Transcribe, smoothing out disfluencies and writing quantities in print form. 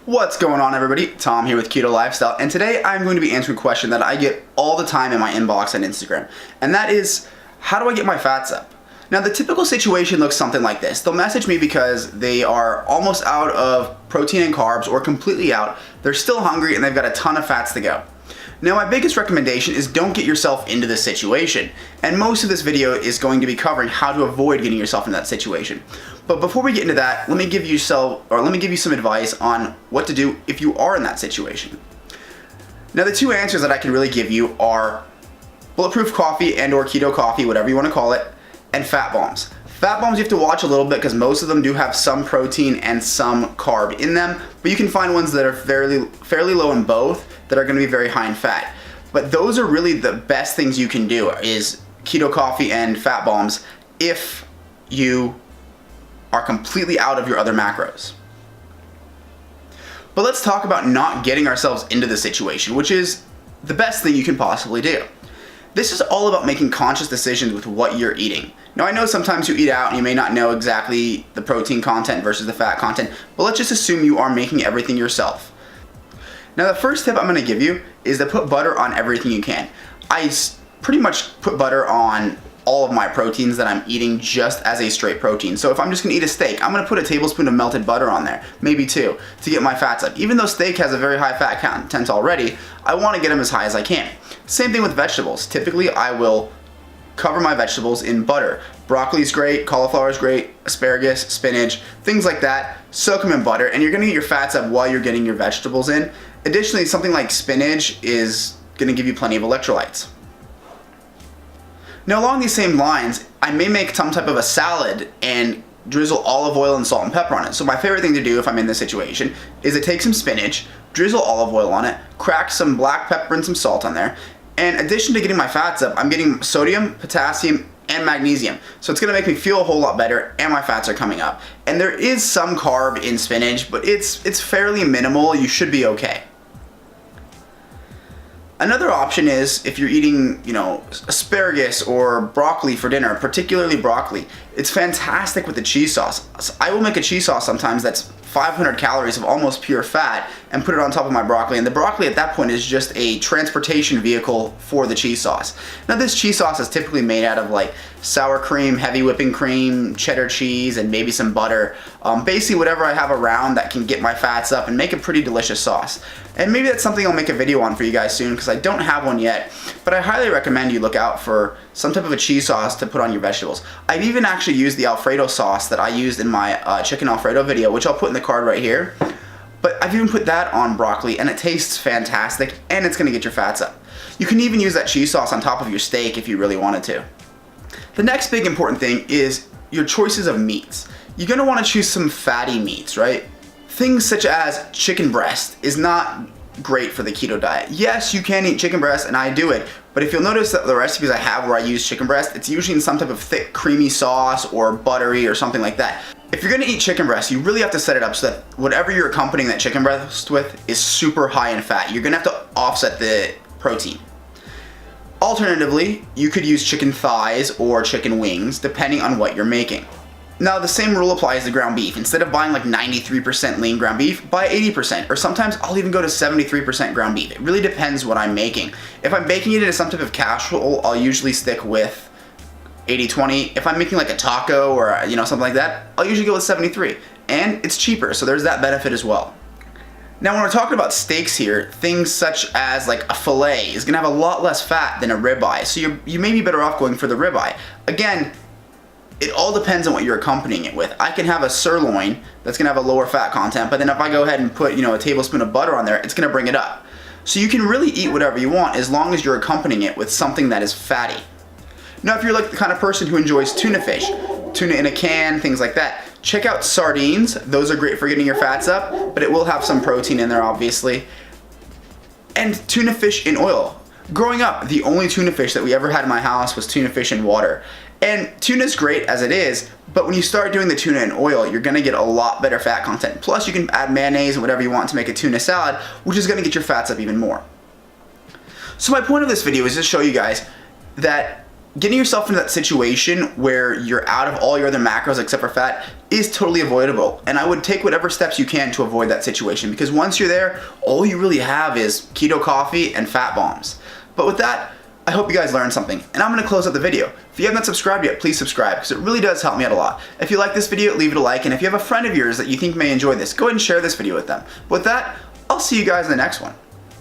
What's going on, everybody? Tom here with Keto Lifestyle, and today I'm going to be answering a question that I get all the time in my inbox on Instagram, and that is, how do I get my fats up? Now, the typical situation looks something like this. They'll message me because they are almost out of protein and carbs or completely out. They're still hungry and they've got a ton of fats to go. Now, my biggest recommendation is don't get yourself into this situation. And most of this video is going to be covering how to avoid getting yourself into that situation. But before we get into that, let me give you some advice on what to do if you are in that situation. Now, the two answers that I can really give you are bulletproof coffee and or keto coffee, whatever you want to call it, and fat bombs. Fat bombs you have to watch a little bit because most of them do have some protein and some carb in them, but you can find ones that are fairly low in both that are going to be very high in fat. But those are really the best things you can do is keto coffee and fat bombs if you are completely out of your other macros. But let's talk about not getting ourselves into the situation, which is the best thing you can possibly do. This is all about making conscious decisions with what you're eating. Now, I know sometimes you eat out and you may not know exactly the protein content versus the fat content, but let's just assume you are making everything yourself. Now, the first tip I'm going to give you is to put butter on everything you can. I pretty much put butter on all of my proteins that I'm eating just as a straight protein. So if I'm just going to eat a steak, I'm going to put a tablespoon of melted butter on there, maybe two, to get my fats up. Even though steak has a very high fat content already, I want to get them as high as I can. Same thing with vegetables. Typically, I will cover my vegetables in butter. Broccoli is great, cauliflower is great, asparagus, spinach, things like that. Soak them in butter, and you're going to get your fats up while you're getting your vegetables in. Additionally, something like spinach is going to give you plenty of electrolytes. Now, along these same lines, I may make some type of a salad and drizzle olive oil and salt and pepper on it. So my favorite thing to do if I'm in this situation is to take some spinach, drizzle olive oil on it, crack some black pepper and some salt on there. And in addition to getting my fats up, I'm getting sodium, potassium, and magnesium. So it's going to make me feel a whole lot better, and my fats are coming up. And there is some carb in spinach, but it's fairly minimal. You should be okay. Another option is if you're eating, asparagus or broccoli for dinner, particularly broccoli. It's fantastic with the cheese sauce. I will make a cheese sauce sometimes that's 500 calories of almost pure fat and put it on top of my broccoli. And the broccoli at that point is just a transportation vehicle for the cheese sauce. Now, this cheese sauce is typically made out of like sour cream, heavy whipping cream, cheddar cheese, and maybe some butter. Basically whatever I have around that can get my fats up and make a pretty delicious sauce. And maybe that's something I'll make a video on for you guys soon because I don't have one yet. But I highly recommend you look out for some type of a cheese sauce to put on your vegetables. I've even actually used the Alfredo sauce that I used in my chicken Alfredo video, which I'll put in the card right here. But I've even put that on broccoli and it tastes fantastic and it's going to get your fats up. You can even use that cheese sauce on top of your steak if you really wanted to. The next big important thing is your choices of meats. You're going to want to choose some fatty meats, right? Things such as chicken breast is not great for the keto diet. Yes, you can eat chicken breast and I do it, but if you'll notice that the recipes I have where I use chicken breast, it's usually in some type of thick creamy sauce or buttery or something like that. If you're gonna eat chicken breast, you really have to set it up so that whatever you're accompanying that chicken breast with is super high in fat. You're gonna have to offset the protein. Alternatively, you could use chicken thighs or chicken wings depending on what you're making. Now, the same rule applies to ground beef. Instead of buying like 93% lean ground beef, buy 80%, or sometimes I'll even go to 73% ground beef. It really depends what I'm making. If I'm baking it into some type of casserole, I'll usually stick with 80-20. If I'm making like a taco or something like that, I'll usually go with 73. And it's cheaper, so there's that benefit as well. Now, when we're talking about steaks here, things such as like a filet is gonna have a lot less fat than a ribeye, so you may be better off going for the ribeye. Again, it all depends on what you're accompanying it with. I can have a sirloin that's gonna have a lower fat content, but then if I go ahead and put, a tablespoon of butter on there, it's gonna bring it up. So you can really eat whatever you want as long as you're accompanying it with something that is fatty. Now, if you're like the kind of person who enjoys tuna fish, tuna in a can, things like that, check out sardines. Those are great for getting your fats up, but it will have some protein in there, obviously. And tuna fish in oil. Growing up, the only tuna fish that we ever had in my house was tuna fish in water. And tuna's great as it is, but when you start doing the tuna in oil, you're gonna get a lot better fat content. Plus, you can add mayonnaise and whatever you want to make a tuna salad, which is gonna get your fats up even more. So my point of this video is to show you guys that getting yourself into that situation where you're out of all your other macros except for fat is totally avoidable. And I would take whatever steps you can to avoid that situation, because once you're there, all you really have is keto coffee and fat bombs. But with that, I hope you guys learned something, and I'm gonna close out the video. If you haven't subscribed yet, please subscribe, because it really does help me out a lot. If you like this video, leave it a like, and if you have a friend of yours that you think may enjoy this, go ahead and share this video with them. With that, I'll see you guys in the next one.